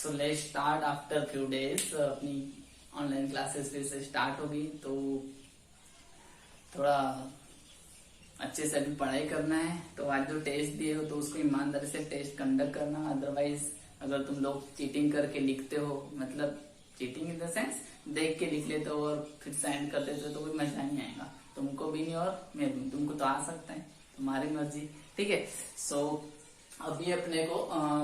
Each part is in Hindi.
So let's start after few days. अपनी ऑनलाइन क्लासेस फिर से स्टार्ट होगी, तो थोड़ा अच्छे से अभी पढ़ाई करना है। तो आज जो टेस्ट दिए हो तो उसको ईमानदारी से टेस्ट कंडक्ट करना। अदरवाइज अगर तुम लोग चीटिंग करके लिखते हो, मतलब चीटिंग इन द सेंस देख के लिख लेते हो और फिर सेंड कर देते हो, तो कोई मजा नहीं आएगा तुमको भी नहीं और मैं भी। तुमको तो आ सकता है, तुम्हारी मर्जी, ठीक है। सो अभी अपने को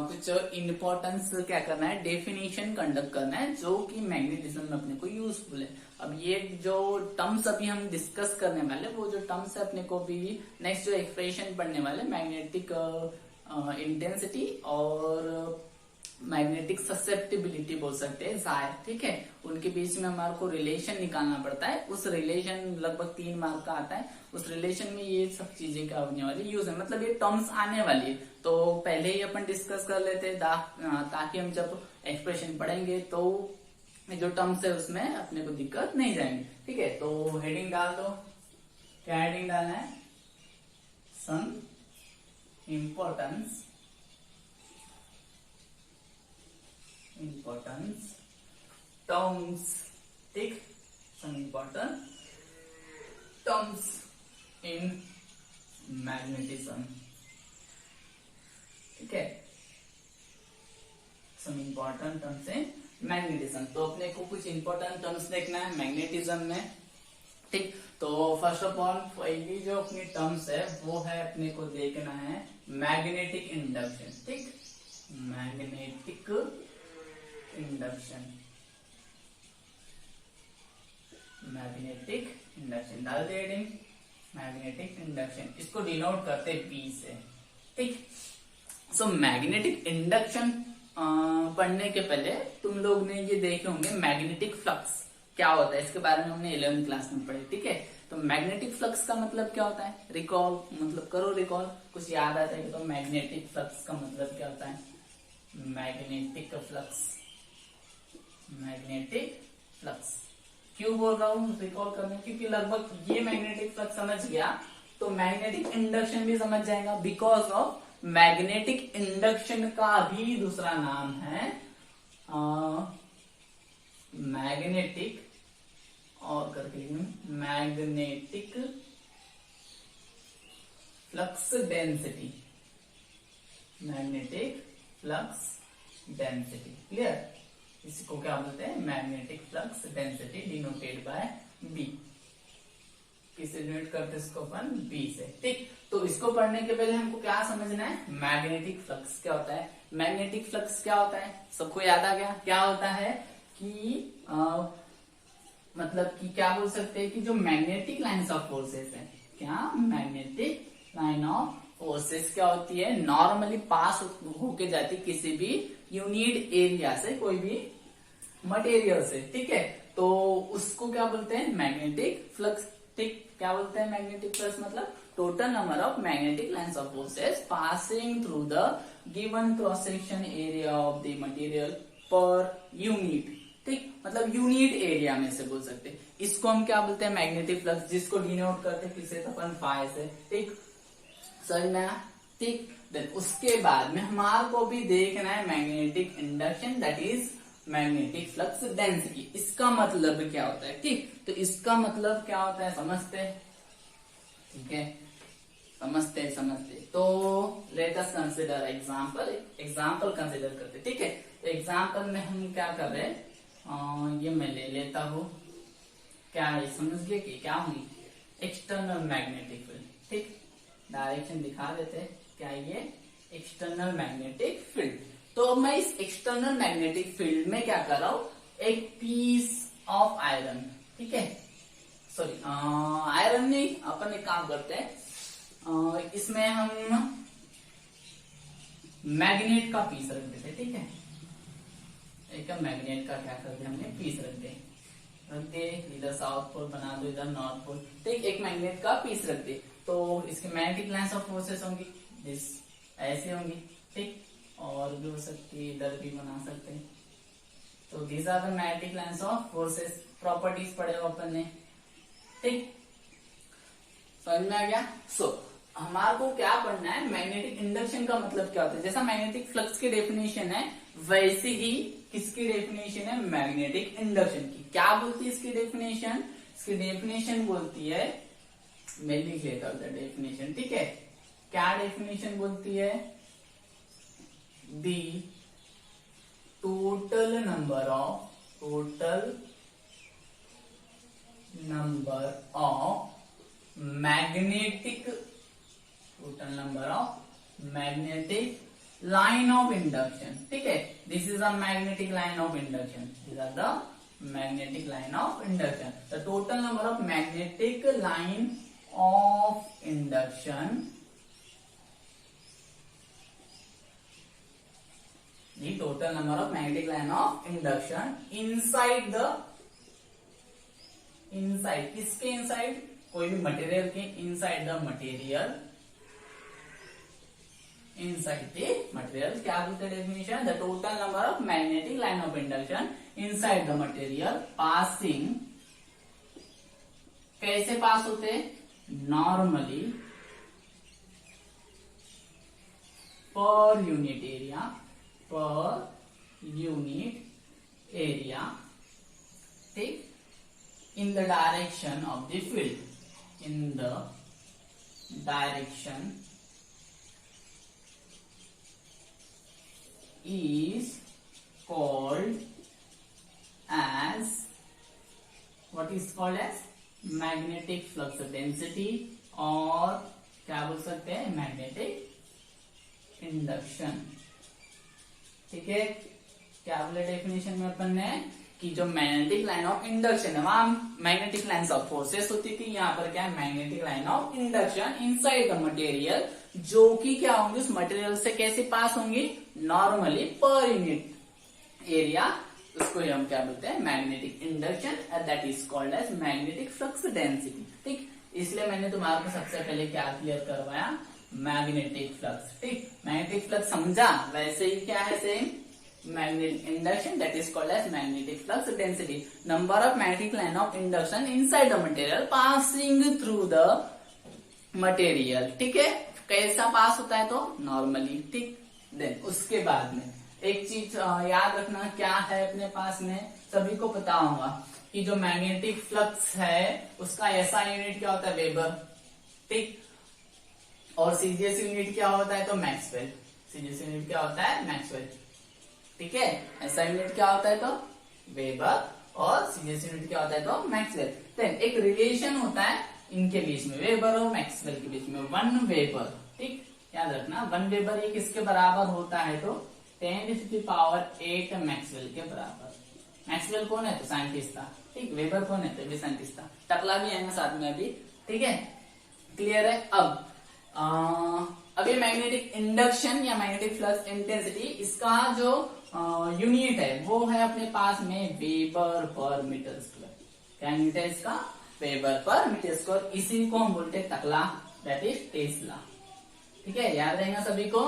कुछ इम्पोर्टेंस क्या करना है, डेफिनेशन कंडक्ट करना है जो कि मैग्नेटिज्म में अपने को यूजफुल है। अब ये जो टर्म्स अभी हम डिस्कस करने वाले, वो जो टर्म्स है अपने को भी नेक्स्ट जो एक्सप्रेशन पढ़ने वाले, मैग्नेटिक इंटेंसिटी और मैग्नेटिक ससेप्टिबिलिटी बोल सकते हैं जाहिर, ठीक है। उनके बीच में हमारे को रिलेशन निकालना पड़ता है। उस रिलेशन लगभग 3 मार्क का आता है। उस रिलेशन में ये सब चीजें क्या होने वाली, यूज है, मतलब ये टर्म्स आने वाली है। तो पहले ही अपन डिस्कस कर लेते हैं ताकि हम जब एक्सप्रेशन पढ़ेंगे तो जो टर्म्स है उसमें अपने को दिक्कत नहीं जाएंगे, ठीक है। तो हेडिंग डाल दो। क्या हेडिंग डालना है? सम इम्पोर्टेंस टर्म्स, ठीक, some important terms in magnetism, ठीक है। Some important terms in magnetism. तो अपने को कुछ इम्पोर्टेंट टर्म्स देखना है मैग्नेटिज्म में, ठीक। तो फर्स्ट ऑफ ऑल पहली जो अपनी टर्म्स है वो है अपने को देखना है मैग्नेटिक इंडक्शन, ठीक। मैग्नेटिक इंडक्शन, मैग्नेटिक इंडक्शन डाल दे हेडिंग, मैग्नेटिक इंडक्शन। इसको डिनोट करते P से, ठीक। सो मैग्नेटिक इंडक्शन पढ़ने के पहले तुम लोग ने ये देखे होंगे मैग्नेटिक फ्लक्स क्या होता है। इसके बारे में हमने 11वीं क्लास में पढ़े, ठीक है। तो मैग्नेटिक फ्लक्स का मतलब क्या होता है, रिकॉल, मतलब करो रिकॉल, कुछ याद आता है तो मैग्नेटिक फ्लक्स का मतलब क्या होता है। मैग्नेटिक फ्लक्स, मैग्नेटिक फ्लक्स क्यों बोल रहा हूँ रिकॉल करने, क्योंकि लगभग ये मैग्नेटिक फ्लक्स समझ गया तो मैग्नेटिक इंडक्शन भी समझ जाएगा। बिकॉज ऑफ मैग्नेटिक इंडक्शन का भी दूसरा नाम है मैग्नेटिक, और करके magnetic flux density, magnetic flux density, clear. इसको क्या बोलते हैं, magnetic flux density, denoted by B. किससे डिनोट करते हैं इसको अपन, बी से, ठीक। तो इसको पढ़ने के पहले हमको क्या समझना है, मैग्नेटिक फ्लक्स क्या होता है। मैग्नेटिक फ्लक्स क्या होता है, सबको याद आ गया क्या होता है कि मतलब कि क्या बोल सकते हैं कि जो मैग्नेटिक लाइन्स ऑफ फोर्सेस है, क्या मैग्नेटिक लाइन ऑफ फोर्सेस क्या होती है, नॉर्मली पास होके जाती किसी भी यूनिट एरिया से, कोई भी मटेरियल से, ठीक है। तो उसको क्या बोलते हैं, मैग्नेटिक फ्लक्स, ठीक। क्या बोलते हैं मैग्नेटिक फ्लक्स, मतलब total number of magnetic lines of forces passing through the given cross section area of the material per unit, ठीक। मतलब यूनिट एरिया में से बोल सकते हैं। इसको हम क्या बोलते हैं, मैग्नेटिक फ्लक्स, जिसको डिनोट करते हैं किससे, अपन फाई से, ठीक। समझ में आया, ठीक। देन उसके बाद में हमारे को भी देखना है magnetic induction, that is magnetic flux density. इसका मतलब क्या होता है, ठीक। तो इसका मतलब क्या होता है समझते हैं, ठीक है, समझते तो let us consider example consider करते, ठीक है। तो एग्जाम्पल में हम क्या कर रहे हैं, ये मैं ले लेता हूं, क्या है समझ गए कि क्या होंगी, एक्सटर्नल मैग्नेटिक फील्ड, ठीक। डायरेक्शन दिखा देते, क्या ये एक्सटर्नल मैग्नेटिक फील्ड। तो अब मैं इस एक्सटर्नल मैग्नेटिक फील्ड में क्या कर रहा हूं, एक पीस ऑफ आयरन, ठीक है, सॉरी आयरन नहीं, अपन एक काम करते हैं, इसमें हम मैग्नेट का पीस रख देते, ठीक है। एक मैग्नेट का क्या करते हमने पीस रख दे, इधर साउथ पोल बना दो, इधर नॉर्थ पोल, ठीक। एक मैग्नेट का पीस रख दे, तो इसके मैग्नेटिक लाइन्स ऑफ फोर्सेस होंगी दिस, ऐसे होंगी, ठीक। और भी हो सकती है, इधर भी बना सकते हैं। तो these are the magnetic lines of forces, properties पढ़े हो अपन ने, ठीक। समझ में आ गया। सो हमारे को क्या पढ़ना है, मैग्नेटिक इंडक्शन का मतलब क्या होता है। जैसा मैग्नेटिक फ्लक्स की डेफिनेशन है वैसे ही किसकी डेफिनेशन है, मैग्नेटिक इंडक्शन की। क्या बोलती है इसकी डेफिनेशन, इसकी डेफिनेशन बोलती है, मैं लिख लेता हूं डेफिनेशन, ठीक है। क्या डेफिनेशन बोलती है, the total number of magnetic line of induction, ठीक है। This is a magnetic line of induction, this are the magnetic line of induction. The total number of magnetic line of induction, the total number of magnetic line of induction inside किसके inside, कोई भी मटेरियल के inside the material, क्या बोलते हैं definition, the total number of magnetic line of induction inside the material passing, कैसे पास होते, नॉर्मली पर यूनिट एरिया, ठीक, in the direction of the field, in the direction is called as, what is called as magnetic flux density, और क्या बोल सकते हैं, मैग्नेटिक इंडक्शन, ठीक है। क्या बोले डेफिनेशन में अपन ने कि जो मैग्नेटिक लाइन ऑफ इंडक्शन है, वहां मैग्नेटिक लाइन ऑफ फोर्सेस होती थी, यहाँ पर क्या है, magnetic line of induction inside the material, जो कि क्या होंगी, उस मटेरियल से कैसे पास होंगी, नॉर्मली पर यूनिट एरिया, उसको हम क्या बोलते हैं, magnetic induction, that is called as magnetic flux density, ठीक। इसलिए मैंने तुम्हारे को सबसे पहले क्या क्लियर करवाया, मैग्नेटिक फ्लक्स, ठीक। मैग्नेटिक फ्लक्स समझा, वैसे ही क्या है, same magnetic induction, that is called as magnetic flux density, number of magnetic line of induction inside the material passing through the material, ठीक है। कैसा पास होता है, तो नॉर्मली, ठीक। देन उसके बाद में एक चीज याद रखना, क्या है अपने पास में, सभी को पता होगा कि जो मैग्नेटिक फ्लक्स है उसका ऐसा यूनिट क्या होता है, वेबर, ठीक। और सीजीएस यूनिट क्या होता है, तो मैक्सवेल, सीजीएस यूनिट क्या होता है, मैक्सवेल, ठीक है। ऐसा यूनिट क्या होता है, तो वेबर, और सीजीएस यूनिट क्या होता है, तो मैक्सवेल। देन एक रिलेशन होता है इनके बीच में, वेबर और मैक्सवेल के बीच में, 1 वेबर, ठीक। याद रखना 1 वेबर ये किसके बराबर होता है, तो 10⁸ मैक्सवेल के बराबर। मैक्सवेल कौन है, तो साइंटिस्ट था, ठीक। वेबर कौन है, तो भी साइंटिस्ट था, टकला भी है ना साथ में अभी, ठीक है। क्लियर है। अब ये मैग्नेटिक इंडक्शन या मैग्नेटिक फ्लक्स इंटेंसिटी, इसका जो यूनिट है वो है अपने पास में वेबर पर मीटर स्क्वायर। क्या यूनिट है इसका, वेबर पर मीटर स्क्वायर। इसी को हम बोलते हैं टकला, दैट इज टेस्ला, ठीक है। याद रहेगा सभी को।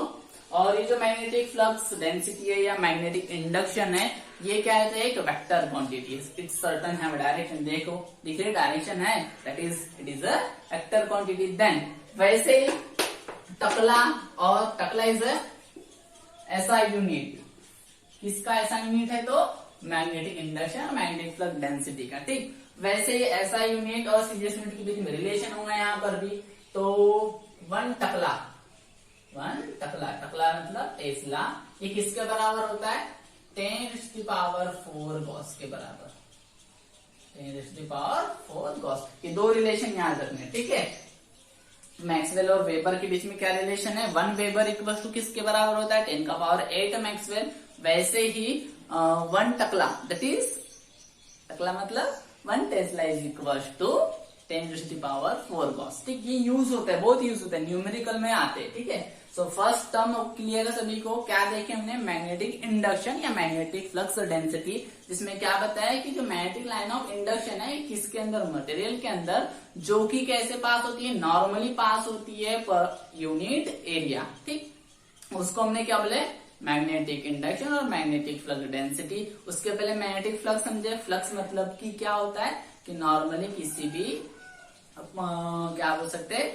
और ये जो मैग्नेटिक फ्लक्स डेंसिटी है या मैग्नेटिक इंडक्शन है, ये क्या है, तो एक वेक्टर क्वांटिटी, इट्स सर्टन है डायरेक्शन, देखो दिख रही डायरेक्शन है, that is it is a vector quantity. Then वैसे टकला, और टकला इज ऐसा यूनिट, किसका ऐसा यूनिट है, तो मैग्नेटिक इंडक्शन और मैग्नेटिक फ्लक्स डेंसिटी का, ठीक। वैसे ही ऐसा यूनिट और सीजीएस यूनिट के बीच में रिलेशन होगा यहाँ पर भी, तो 1 टकला मतलब टेस्ला, ये किसके बराबर होता है, 10⁴ गॉस के बराबर, 10⁴ गॉस। ये दो रिलेशन याद रखने, ठीक है। मैक्सवेल और वेबर के बीच में क्या रिलेशन है, 1 वेबर इक्वल टू किसके बराबर होता है, 10⁸ मैक्सवेल। वैसे ही 1 टकला, दैट इज टकला मतलब 1 tesla is equal to 10⁴ gauss, ठीक। ये यूज होता है, बहुत यूज होता है, न्यूमेरिकल में आते हैं, ठीक है। सो फर्स्ट टर्म क्लियर है सभी को। क्या देखे हमने, मैग्नेटिक इंडक्शन या मैग्नेटिक फ्लक्स डेंसिटी, जिसमें क्या बताया कि जो मैग्नेटिक लाइन ऑफ इंडक्शन है किसके अंदर, मटेरियल के अंदर, जो कि कैसे पास होती है, नॉर्मली पास होती है पर यूनिट एरिया, ठीक। उसको हमने क्या बोले, मैग्नेटिक इंडक्शन और मैग्नेटिक फ्लक्स डेंसिटी। उसके पहले मैग्नेटिक फ्लक्स समझे। फ्लक्स मतलब कि क्या होता है कि नॉर्मली किसी भी क्या बोल सकते हैं,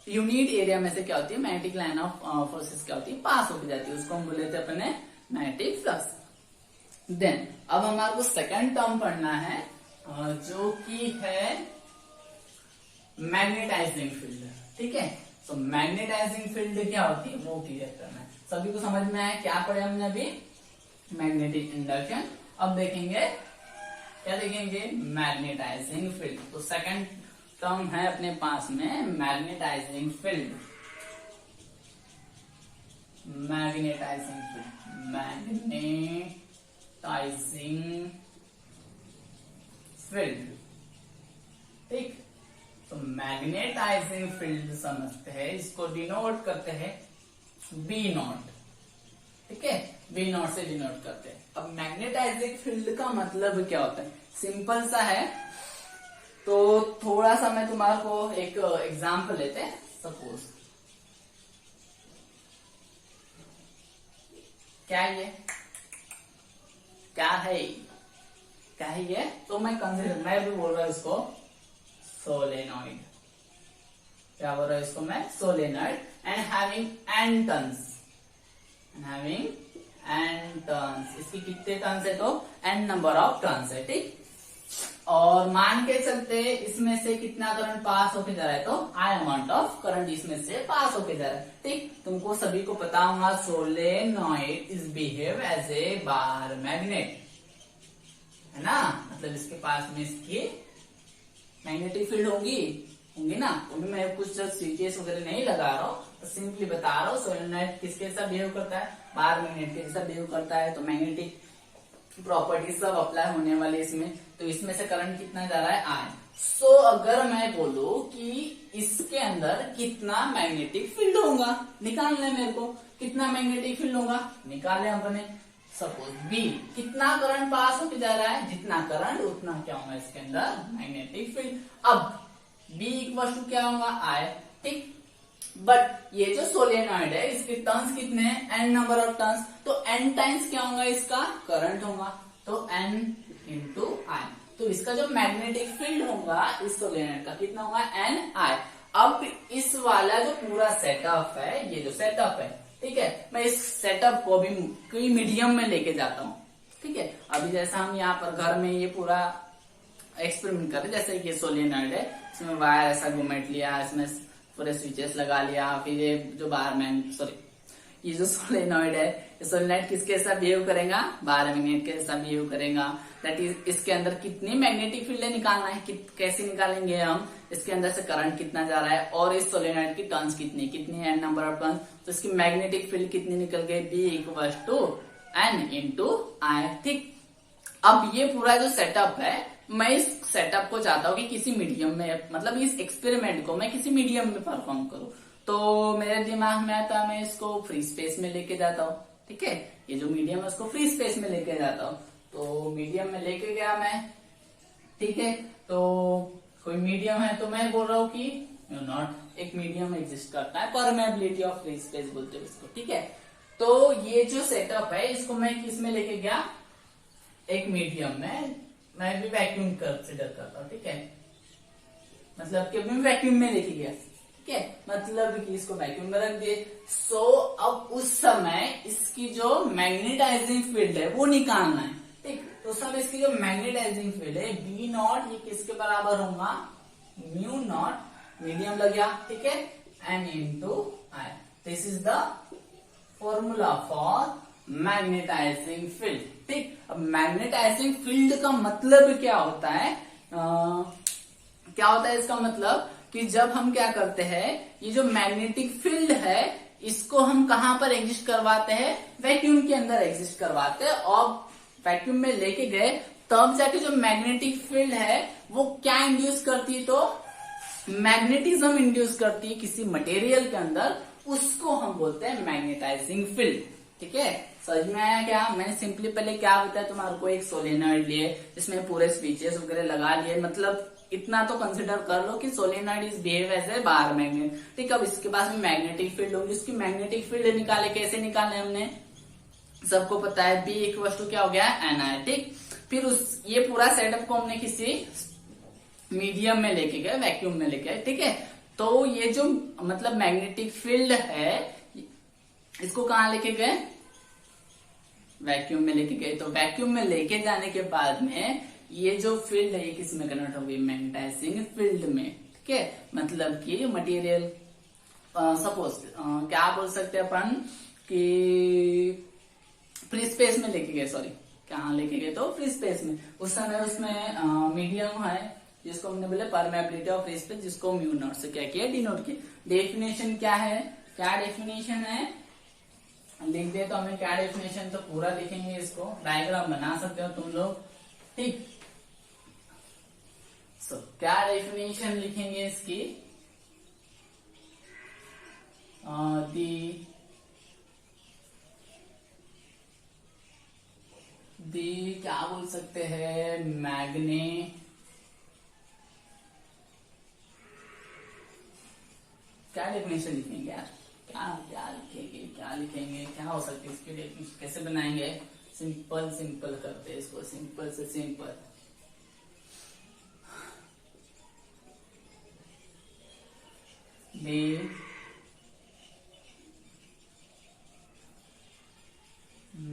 यूनिट एरिया में से क्या होती है, मैग्नेटिक लाइन ऑफ फोर्सेस क्या होती है, पास होती जाती है, उसको हम बोले थे अपने मैग्नेटिक फ्लक्स। देन अब हमारे को सेकंड टर्म पढ़ना है जो कि है मैग्नेटाइजिंग फील्ड। ठीक है, तो मैग्नेटाइजिंग फील्ड क्या होती है वो क्लियर करना है। सभी को समझ में आया क्या पढ़े हमने अभी? Magnetic induction. अब देखेंगे क्या देखेंगे? Magnetising field. तो सेकंड टर्म है अपने पास में magnetising field. Magnetising field, magnetising field. ठीक, तो मैग्नेटाइजिंग फील्ड समझते हैं, इसको डिनोट करते हैं बी नॉट। ठीक है, बी नॉट से डिनोट करते हैं। अब मैग्नेटाइजिंग फील्ड का मतलब क्या होता है? सिंपल सा है, तो थोड़ा सा मैं तुम्हारे को एक एग्जांपल लेते हैं। सपोज क्या है ये? तो मैं भी बोल रहा हूं इसको सोलेनॉइड। क्या बोल रहा हूं इसको मैं? Solenoid and having an turns. इसकी कितने टर्न्स है? तो एन नंबर ऑफ टर्न्स है। ठीक, और मान के चलते इसमें से कितना करंट पास होके जा रहा है? तो आई अमाउंट ऑफ करंट इसमें से पास होके जा रहा है। ठीक, तुमको सभी को पता होगा solenoid is behave as a bar magnet, है ना? मतलब इसके पास में इसकी मैग्नेटिक फील्ड होंगी ना। अभी मैं कुछ स्विचेस वगैरह नहीं लगा रहा हूँ, तो सिंपली बता रहा हूँ सोलेनॉइड किसके साथ बिहेव करता है? बार मैग्नेट के साथ बिहेव करता है। तो मैग्नेटिक प्रॉपर्टी सब अप्लाई होने वाली इसमें। तो इसमें से करंट कितना जा रहा है? आई। सो अगर मैं बोलूं कि इसके अंदर कितना मैग्नेटिक फील्ड होगा, निकालना है मेरे को। कितना मैग्नेटिक फील्ड होगा निकाले हमने। सपोज बी, कितना करंट पास होके जा रहा है? जितना करंट उतना क्या होगा इसके अंदर? Magnetic field. अब बी इक्वल टू क्या होगा? आई। ठीक, बट ये जो सोलेनॉइड है इसके टर्न्स कितने हैं? N number of turns. तो एन टाइम्स क्या होगा इसका? करंट होगा। तो एन इंटू आई। तो इसका जो मैग्नेटिक फील्ड होगा इस सोलेनॉइड का कितना होगा? एन आई। अब इस वाला जो पूरा सेटअप है, ये जो सेटअप है, ठीक है, मैं इस सेटअप को भी कोई मीडियम में लेके जाता हूँ। ठीक है, अभी जैसा हम यहाँ पर घर में ये पूरा एक्सपेरिमेंट कर रहे हैं, जैसे ये सोलेनॉइड है, इसमें वायर ऐसा घुमेट लिया, इसमें पूरे स्विचेस लगा लिया, फिर ये जो ये जो सोलेनॉइड है, ये सोलेनॉइड किसके साथ बिहेव करेगा? बार मैग्नेट के साथ बिहेव करेगा। दैट इज इसके अंदर कितनी मैग्नेटिक फील्ड है निकालना है। कैसे निकालेंगे हम? इसके अंदर से करंट कितना जा रहा है और इस सोलेनॉइड की टर्न्स कितनी एन नंबर ऑफ टर्न्स। तो इसकी मैग्नेटिक फील्ड कितनी निकल गई? B equal to N into I. ठीक, अब ये पूरा जो सेटअप है, मैं इस सेटअप को चाहता हूँ कि किसी मीडियम में, मतलब इस एक्सपेरिमेंट को मैं किसी मीडियम में परफॉर्म करूँ। तो मेरे दिमाग में आता है, मैं इसको फ्री स्पेस में लेके जाता हूँ। ठीक है, ये जो मीडियम है उसको फ्री स्पेस में लेके जाता हूँ। तो मीडियम में लेके गया मैं। ठीक है, तो कोई मीडियम है, तो मैं बोल रहा हूँ कि नॉट एक मीडियम एग्जिस्ट करता है, परमेबिलिटी ऑफ फ्री स्पेस बोलते हैं इसको। ठीक है, तो ये जो सेटअप है इसको मैं किस में लेके गया? एक मीडियम में। मैं भी वैक्यूम कंसिडर करता हूँ। ठीक है, मतलब कि मैं वैक्यूम में लेके गया। ठीक है, मतलब कि इसको वैक्यूम में रख दिए। सो अब उस समय इसकी जो मैग्नेटाइजिंग फील्ड है वो निकालना है। ठीक, तो उस समय इसकी जो मैग्नेटाइजिंग फील्ड है बी नॉट, ये किसके बराबर होगा? म्यू नॉट, मीडियम लग गया। ठीक है, N into I. This is the formula for magnetising field. ठीक, अब मैग्नेटाइजिंग फील्ड का मतलब क्या होता है? क्या होता है इसका मतलब कि जब हम क्या करते हैं, ये जो मैग्नेटिक फील्ड है इसको हम कहां पर एग्जिस्ट करवाते हैं? वैक्यूम के अंदर एग्जिस्ट करवाते हैं। और वैक्यूम में लेके गए तब जाके जो मैग्नेटिक फील्ड है वो क्या इंड्यूस करती है? तो मैग्नेटिज्म इंड्यूस करती है किसी मटेरियल के अंदर, उसको हम बोलते हैं मैग्नेटाइजिंग फील्ड। ठीक है, समझ में आया क्या? मैंने सिंपली पहले क्या बताया तुम्हारे को? एक सोलेनॉइड लिए, जिसमें पूरे स्विचेस वगैरह लगा लिए। मतलब इतना तो कंसिडर कर लो कि solenoid is behave as a bar magnet. ठीक, अब इसके पास में मैग्नेटिक फील्ड होगी, उसकी मैग्नेटिक फील्ड निकाले। कैसे निकाले हमने? सबको पता है, बी इक्वल टू क्या हो गया? एन आई। ठीक, फिर ये पूरा सेटअप को हमने किसी मीडियम में लेके गए, वैक्यूम में लेके गए। ठीक है, तो ये जो मतलब मैग्नेटिक फील्ड है इसको कहां लेके गए? वैक्यूम में लेके गए, तो वैक्यूम में लेके जाने के बाद में ये जो फील्ड है ये किस में कन्वर्ट होगी, मैग्नेटाइजिंग फील्ड में। ठीक है, मतलब कि मटेरियल सपोज क्या बोल सकते हैं अपन कि फ्री स्पेस में लेके गए, सॉरी कहाँ लेके गए, तो फ्री स्पेस में। उस समय उसमें मीडियम है जिसको हमने बोले परमेबिलिटी ऑफ फ्री स्पेस, जिसको म्यू नॉट से क्या किया, डिनोट किया। डेफिनेशन क्या है, क्या डेफिनेशन है लिख दे तो हमें क्या डेफिनेशन, तो पूरा लिखेंगे, इसको डायग्राम बना सकते हो तुम लोग। ठीक, सो क्या डेफिनेशन लिखेंगे इसकी, दी क्या बोल सकते हैं, क्या डेफिनेशन लिखेंगे यार, क्या क्या लिखेंगे, क्या लिखेंगे, क्या हो सकती है इसकी डेफिनेशन, कैसे बनाएंगे, सिंपल सिंपल करते हैं इसको, सिंपल से सिंपल।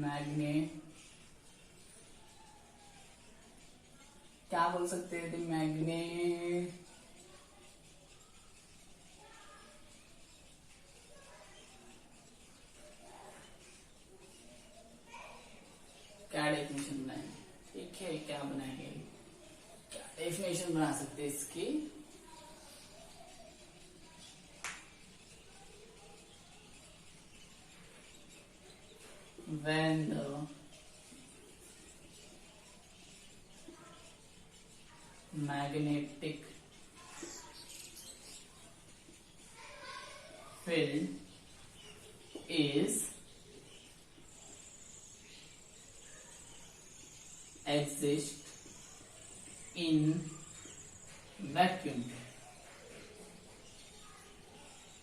मैग्नेट क्या बोल सकते हैं, मैग्नेट क्या डेफिनेशन बनाएंगे, ठीक है, क्या बनाएंगे, क्या डेफिनेशन बना सकते हैं इसकी, when the magnetic field is exist in vacuum,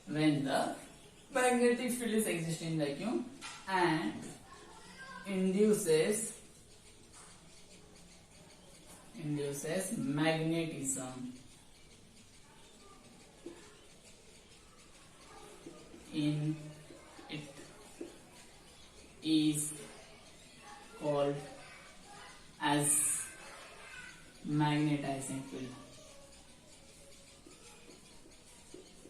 when the magnetic field is exist in vacuum and induces magnetism in it is called as magnetizing field,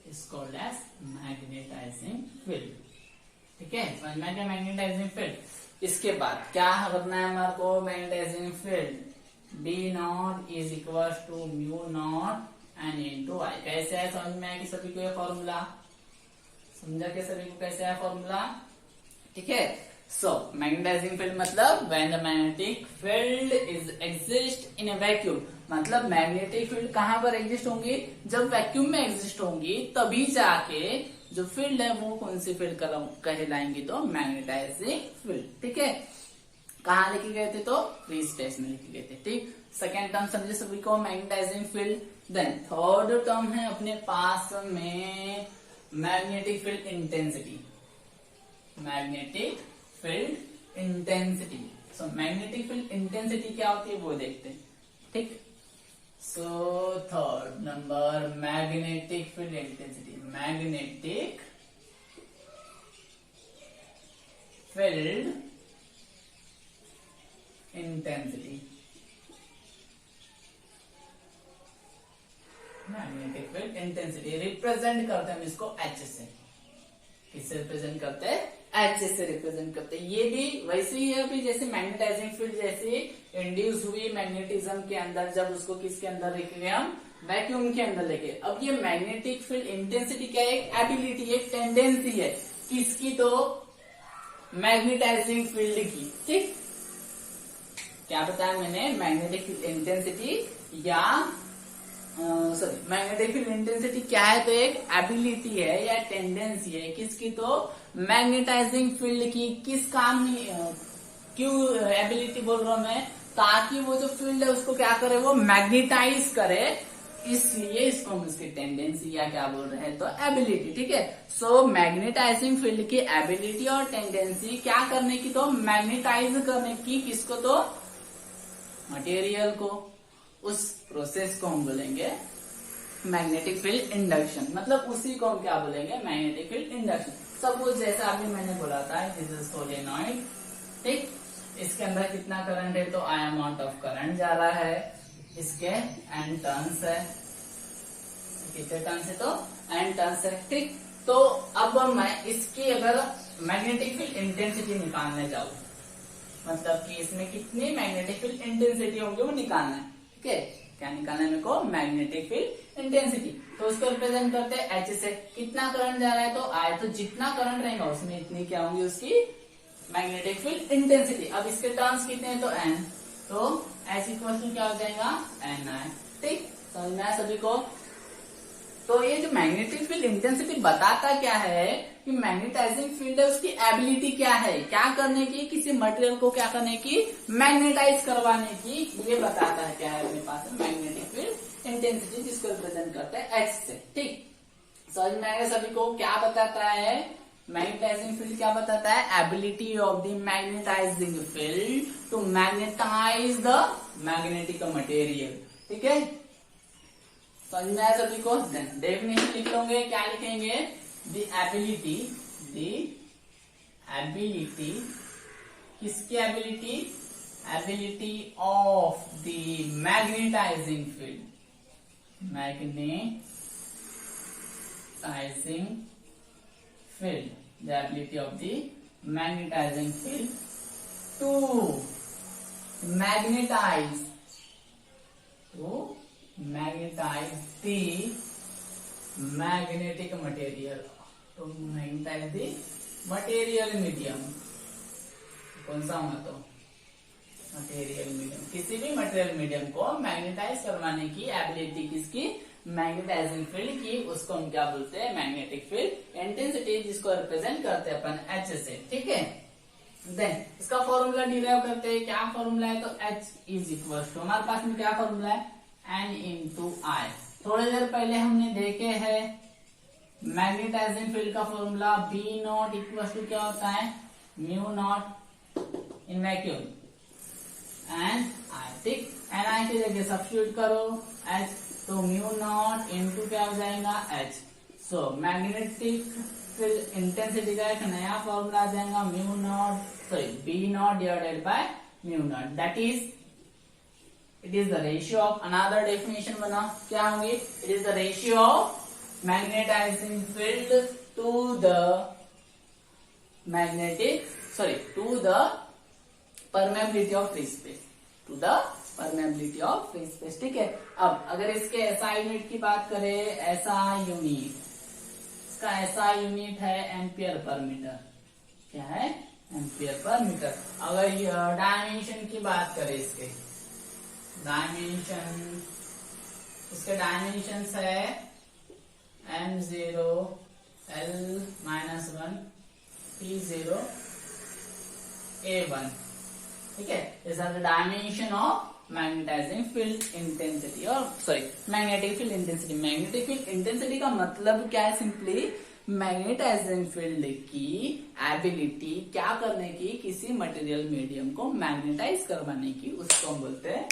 is called as magnetizing field। ठीक है, समझ में आ गया मैग्नेटाइजिंग फील्ड। इसके बाद क्या करना है हमारे को, magnetising field B not is equal to mu not N into I. कैसे है, समझ में आया कि सभी को ये फॉर्मूला समझा के सभी को कैसे है फॉर्मूला। ठीक है, सो मैग्नेटाइजिंग फील्ड मतलब when the magnetic field is exist in A vacuum, मतलब मैग्नेटिक फील्ड कहां पर एग्जिस्ट होंगी, जब वैक्यूम में एग्जिस्ट होंगी तभी जाके जो फील्ड है वो कौन सी फील्ड कहलाएंगी, तो मैग्नेटाइजिंग फील्ड। ठीक है, कहाँ लेके गए थे, तो फ्री स्पेस में लेके गए थे। ठीक, सेकेंड टर्म समझे सभी को magnetising field. Then third term है अपने पास में magnetic field intensity, magnetic field intensity. So magnetic field intensity क्या होती है वो देखते हैं। ठीक, so third number magnetic field intensity, magnetic field intensity, magnetic field intensity represent करते हैं हम इसको एच से। किससे रिप्रेजेंट करते हैं, एच से रिप्रेजेंट करते हैं। ये भी वैसे ही है अभी जैसे मैग्नेटाइजिंग फील्ड जैसे इंड्यूस हुई मैग्नेटिज्म के अंदर, जब उसको किसके अंदर लेके गए हम, वैक्यूम के अंदर लेके। अब ये मैग्नेटिक फील्ड इंटेंसिटी क्या है, एक एबिलिटी, एक टेंडेंसी है किसकी, तो मैग्नेटाइजिंग फील्ड की। ठीक, क्या बताया मैंने, मैग्नेटिक फील्ड इंटेंसिटी या सॉरी मैग्नेटिक फील्ड इंटेंसिटी क्या है, तो एक एबिलिटी है या टेंडेंसी है किसकी, तो मैग्नेटाइजिंग फील्ड की। किस काम में, क्यों एबिलिटी बोल रहा हूं मैं, ताकि वो जो फील्ड है उसको क्या करे, वो मैग्नेटाइज करे, इसलिए इसको हम उसकी टेंडेंसी या क्या बोल रहे हैं, तो एबिलिटी। ठीक है, सो मैग्नेटाइजिंग फील्ड की एबिलिटी और टेंडेंसी क्या करने की, तो मैग्नेटाइज करने की, किसको, तो मटेरियल को। उस प्रोसेस को हम बोलेंगे मैग्नेटिक फील्ड इंडक्शन, मतलब उसी को हम क्या बोलेंगे, मैग्नेटिक फील्ड इंडक्शन। सब कुछ जैसा अभी मैंने बोला था, दिस इज सोलेनॉइड। ठीक, इसके अंदर कितना करंट है, तो आई अमाउंट ऑफ करंट जा रहा है, इसके n टर्न्स है, कितने टर्न्स है, तो n टर्न्स है, ठीक। तो अब मैं इसकी अगर मैग्नेटिक फील्ड इंटेंसिटी निकालने जाऊं, मतलब कि इसमें कितनी मैग्नेटिक फील्ड इंटेंसिटी होगी वो निकालना है, ठीक है। क्या निकालना है मेरे को, मैग्नेटिक फील्ड इंटेंसिटी। तो उसको रिप्रेजेंट करते हैं H से। कितना करंट जा रहा है, तो I, तो जितना करंट रहेगा उसमें इतनी क्या होंगी उसकी मैग्नेटिक फील्ड इंटेंसिटी। अब इसके टर्म्स कितने हैं, तो N, तो H इक्वल टू क्या हो जाएगा, NI, ठीक। समझ में आया सभी को। तो ये जो मैग्नेटिक फील्ड इंटेंसिटी बताता क्या है कि मैग्नेटाइजिंग फील्ड है उसकी एबिलिटी क्या है, क्या करने की, किसी मटेरियल को क्या करने की, मैग्नेटाइज करवाने की, ये बताता है। क्या है अपने पास मैग्नेटिक फील्ड इंटेंसिटी, जिसको रिप्रेजेंट करते हैं H से, ठीक। समझ में आएगा सभी को। क्या बताता है मैग्नेटाइजिंग फील्ड, क्या बताता है, ability of the magnetising field to magnetise the magnetic material, ठीक है। समझ में आया सभी को। डेफिनेशन लिख लोगे, क्या लिखेंगे, द एबिलिटी, किसकी ability, ability of the magnetising field, the ability of the magnetising field to magnetise the magnetic material, to magnetize the material medium। कौन सा होगा, तो मटेरियल मीडियम, किसी भी मटेरियल मीडियम को मैग्नेटाइज करवाने की एबिलिटी किसकी, मैग्नेटाइजिंग फील्ड की, उसको हम क्या बोलते हैं, मैग्नेटिक फील्ड इंटेंसिटी, जिसको रिप्रेजेंट करते हैं अपन H से, ठीक है। देन इसका फॉर्मूला डिराइव करते हैं। क्या फॉर्मूला है, तो H इज इक्वल टू, हमारे पास में क्या फॉर्मूला है, N इंटू I। थोड़ी देर पहले हमने देखे हैं मैग्नेटाइजिंग फील्ड का formula, B naught equal to क्या होता है, mu naught in vacuum and I, ठीक। NI की जगह सब्स्टिट्यूट करो H, तो म्यू नॉट इंटू क्या हो जाएगा, H। सो मैग्नेटिक फील्ड इंटेंसिटी का एक नया फॉर्मूला आ जाएगा, mu naught B not divided by mu naught, that is it is the ratio of, another definition बना, क्या होंगी, it is the ratio of magnetizing field to the permeability of free space, to the permeability of free space, ठीक है। अब अगर इसके SI यूनिट की बात करें, SI यूनिट, इसका SI यूनिट है एम्पियर पर मीटर, क्या है, एम्पियर पर मीटर। अगर डायमेंशन की बात करें, इसके डायमेंशन, इसके डायमेंशंस है M0 L-1 P0 A1, ठीक है। This are the dimension of magnetising field intensity, और magnetic field intensity. Magnetic field intensity का मतलब क्या है, सिंपली मैग्नेटाइजिंग फील्ड की एबिलिटी क्या करने की, किसी मटेरियल मीडियम को मैग्नेटाइज करवाने की, उसको हम बोलते हैं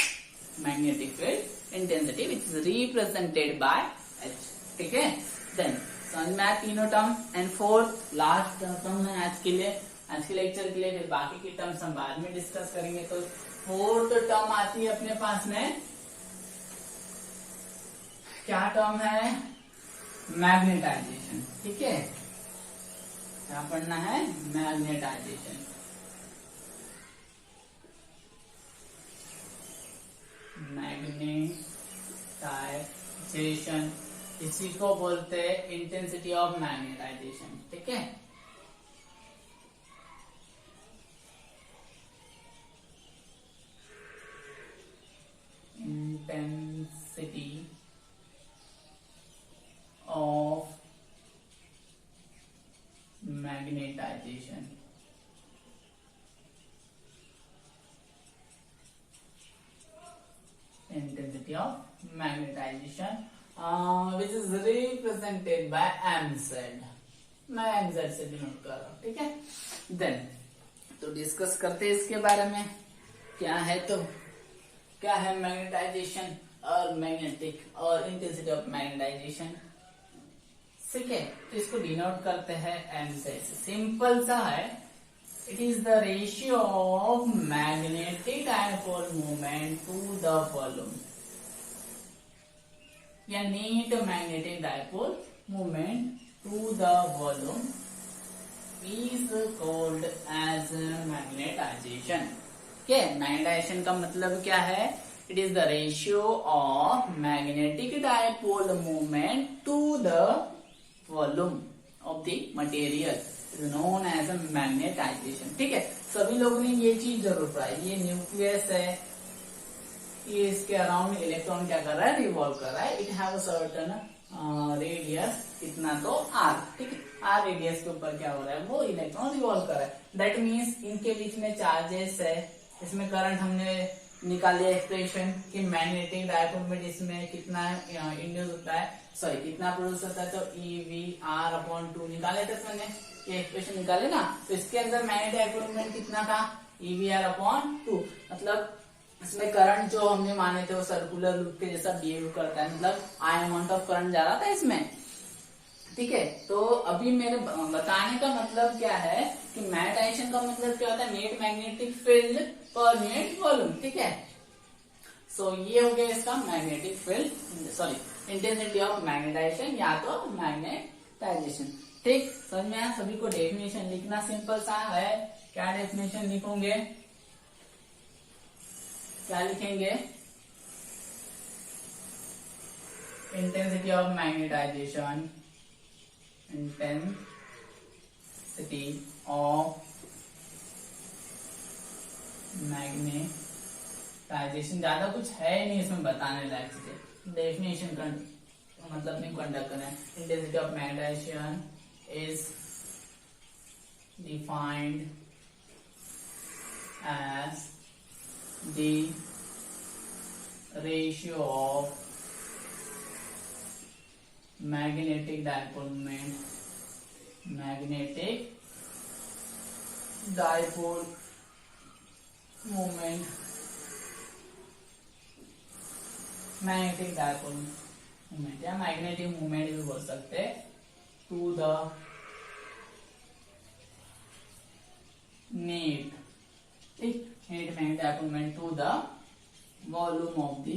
magnetic field intensity, which is represented by H, ठीक है। देन समझ में आया तीनों term. And fourth last term है आज के लिए, आज के लेक्चर के लिए, फिर बाकी की टर्म्स हम बाद में डिस्कस करेंगे। तो फोर्थ टर्म आती है अपने पास में, क्या टर्म है, मैग्नेटाइजेशन, ठीक है। क्या पढ़ना है, मैग्नेटाइजेशन। मैग्नेटाइजेशन, इसी को बोलते हैं इंटेंसिटी ऑफ मैग्नेटाइजेशन, ठीक है। Intensity of magnetisation, intensity of magnetization which is represented by mz। मैं mz से डिनोट कर रहा हूं, ठीक है। देन तो डिस्कस करते हैं इसके बारे में, क्या है, तो क्या है मैग्नेटाइजेशन और मैग्नेटिक और इंटेंसिटी ऑफ मैग्नेटाइजेशन, ठीक है। तो इसको डिनोट करते हैं mz से। सिंपल सा है, It is the ratio of magnetic dipole moment to the volume. या net magnetic dipole movement to the volume is called as magnetisation. क्या मैग्नेटाइजेशन का मतलब क्या है? It is the ratio of magnetic dipole movement to the volume of the material is known as a magnetisation. ठीक है, सभी लोगों ने ये चीज जरूर पढ़ाई. ये न्यूक्लियस है, ये इसके अराउंड इलेक्ट्रॉन क्या कर रहा है? रिवॉल्व कर रहा है. It have a certain radius, कितना तो आर. ठीक है, आर रेडियस के ऊपर क्या हो रहा है? वो इलेक्ट्रॉन रिवॉल्व कर रहा है. दैट मीन्स इनके बीच में चार्जेस है. इसमें करंट हमने निकाले एक्सप्रेशन कि मैग्नेटिक डायपोल में इसमें कितना इंड्यूस होता है, सॉरी कितना प्रोड्यूस होता है. तो EV/R/2 निकाले थे मैंने, ये एक्सप्रेशन निकाले ना. तो इसके अंदर मैग्नेटिक डायपोल में कितना था? EV/2. मतलब इसमें करंट जो हमने माने थे वो सर्कुलर लूप के जैसा बिहेव करता है. मतलब आई अमाउंट ऑफ करंट जा रहा था इसमें. ठीक है, तो अभी मेरे बताने का मतलब क्या है कि मैग्नेटाइजेशन का मतलब क्या होता है? Net magnetic field per unit volume. ठीक है, सो ये हो गया इसका magnetic field, sorry intensity of magnetisation या तो मैग्नेटाइजेशन. ठीक, समझ में आया सभी को? डेफिनेशन लिखना सिंपल सा है. क्या डेफिनेशन लिखोगे? क्या लिखेंगे? Intensity of magnetisation, intensity of magnetisation. ज्यादा कुछ है नहीं इसमें बताने लायक चीजें. डेफिनेशन का मतलब नहीं कंडक्ट करना है. Intensity of magnetisation is defined as the ratio of magnetic dipole moment या मैग्नेटिक मूवमेंट भी बोल सकते हैं टू द नेट. ठीक, net magnetic dipole moment to the volume of the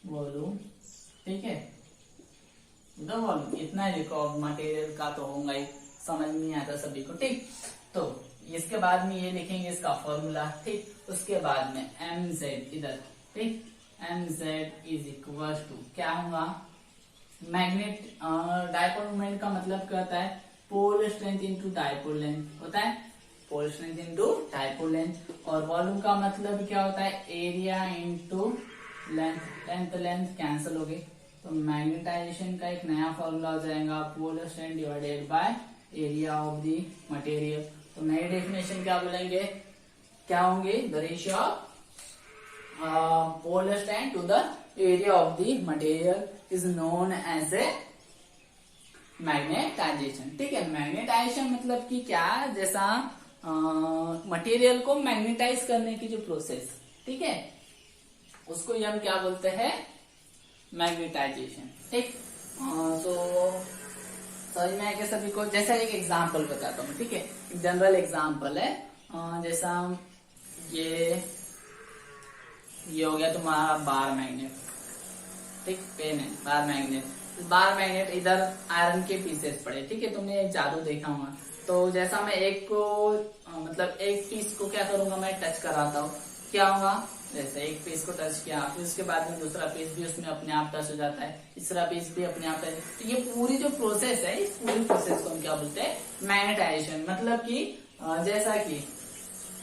volume. ठीक है, द वॉल्यूम. इतना ही लिखो. मटेरियल का तो होगा ही, समझ नहीं आता सभी को. ठीक, तो इसके बाद में ये लिखेंगे इसका फॉर्मूला. ठीक, उसके बाद में mz इधर. ठीक, mz इज इक्वल टू क्या होगा? मैग्नेट डायपोल मोमेंट का मतलब क्या होता है? Pole strength into dipole length होता है. Pole strength into dipole length. और वॉल्यूम का मतलब क्या होता है? Area into length. Length cancel हो गई तो मैग्नेटाइजेशन का एक नया फॉर्मूला हो जाएगा, pole strength divided by area of the material. तो नई डेफिनेशन क्या बोलेंगे? क्या होंगे? The ratio of pole strength to the area of the material is known as a magnetisation. ठीक है, मैग्नेटाइजेशन मतलब कि क्या? जैसा मटेरियल को मैग्नेटाइज करने की जो प्रोसेस, ठीक है, उसको हम क्या बोलते हैं? मैग्नेटाइजेशन. ठीक, तो समझ में आएगा सभी को? जैसा एक एग्जांपल बताता हूँ. ठीक है, एक जनरल एग्जांपल है. जैसा ये हो गया तुम्हारा बार मैग्नेट. ठीक, पेन है बार मैग्नेट. बार मैग्नेट इधर आयरन के पीसेस पड़े. ठीक है, तुमने एक जादू देखा होगा. तो जैसा मैं एक को मतलब एक पीस को क्या करूंगा? मैं टच कराता हूँ. क्या होगा? जैसे एक पीस को टच किया, फिर उसके बाद में दूसरा पीस भी उसमें अपने आप टच हो जाता है, तीसरा पीस भी अपने आप टच. तो ये पूरी जो प्रोसेस है, इस पूरी प्रोसेस को हम क्या बोलते हैं? मैग्नेटाइजेशन. मतलब कि जैसा कि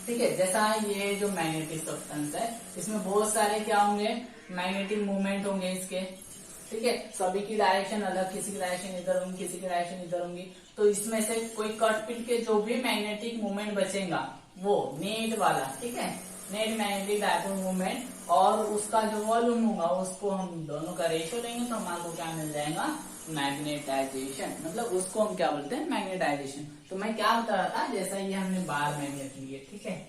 ठीक है, जैसा ये जो मैग्नेटिक सब्सटेंस है, इसमें बहुत सारे क्या होंगे? मैग्नेटिक मूवमेंट होंगे इसके. ठीक है, सभी की डायरेक्शन अलग, किसी की डायरेक्शन इधर होंगी, किसी की डायरेक्शन इधर होंगी. तो इसमें से कोई कट पिट के जो भी मैग्नेटिक मूवमेंट बचेगा वो नेट वाला. ठीक है, नेट मैग्नेटिक डायपोल मूवमेंट, और उसका जो वॉल्यूम होगा उसको हम दोनों का रेशियो लेंगे तो हमारे को क्या मिल जाएगा? मैग्नेटाइजेशन. मतलब उसको हम क्या बोलते हैं? मैग्नेटाइजेशन. तो मैं क्या बता रहा था? जैसा ये हमने बार मैग्नेट लिए. ठीक है,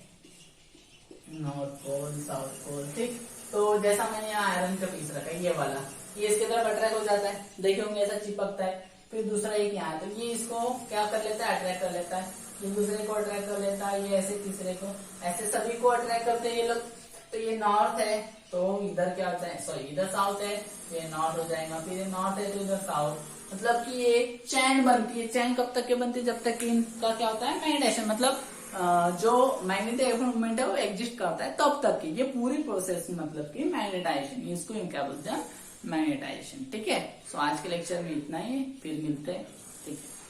नॉर्थ पोल साउथ पोल. ठीक, तो जैसा मैंने यहाँ आयरन का पीस रखा है, ये वाला, ये इसके तरफ अट्रैक्ट हो जाता है. देखे होंगे ऐसा चिपकता है. फिर दूसरा एक यहाँ, तो ये इसको क्या कर लेता है? अट्रैक्ट कर लेता है. ये दूसरे को अट्रैक्ट कर लेता है, ये ऐसे तीसरे को, ऐसे सभी को अट्रैक्ट करते हैं ये लोग। तो ये नॉर्थ है तो इधर क्या होता है, सॉरी इधर साउथ है, ये नॉर्थ हो जाएगा, फिर ये नॉर्थ है तो इधर साउथ, मतलब कि ये चैन बनती है। चैन कब तक के बनती है, जब तक कि इनका क्या होता है, मैग्नेटाइजेशन, मतलब जो मैग्नेटिक मूवमेंट है वो एग्जिस्ट करता है तब तक की, ये पूरी प्रोसेस मतलब कि मैग्नेटाइजेशन, इसको क्या बोलते हैं, मैग्नेटाइजेशन। ठीक है, सो आज के लेक्चर में इतना ही, फिर मिलते हैं। ठीक है।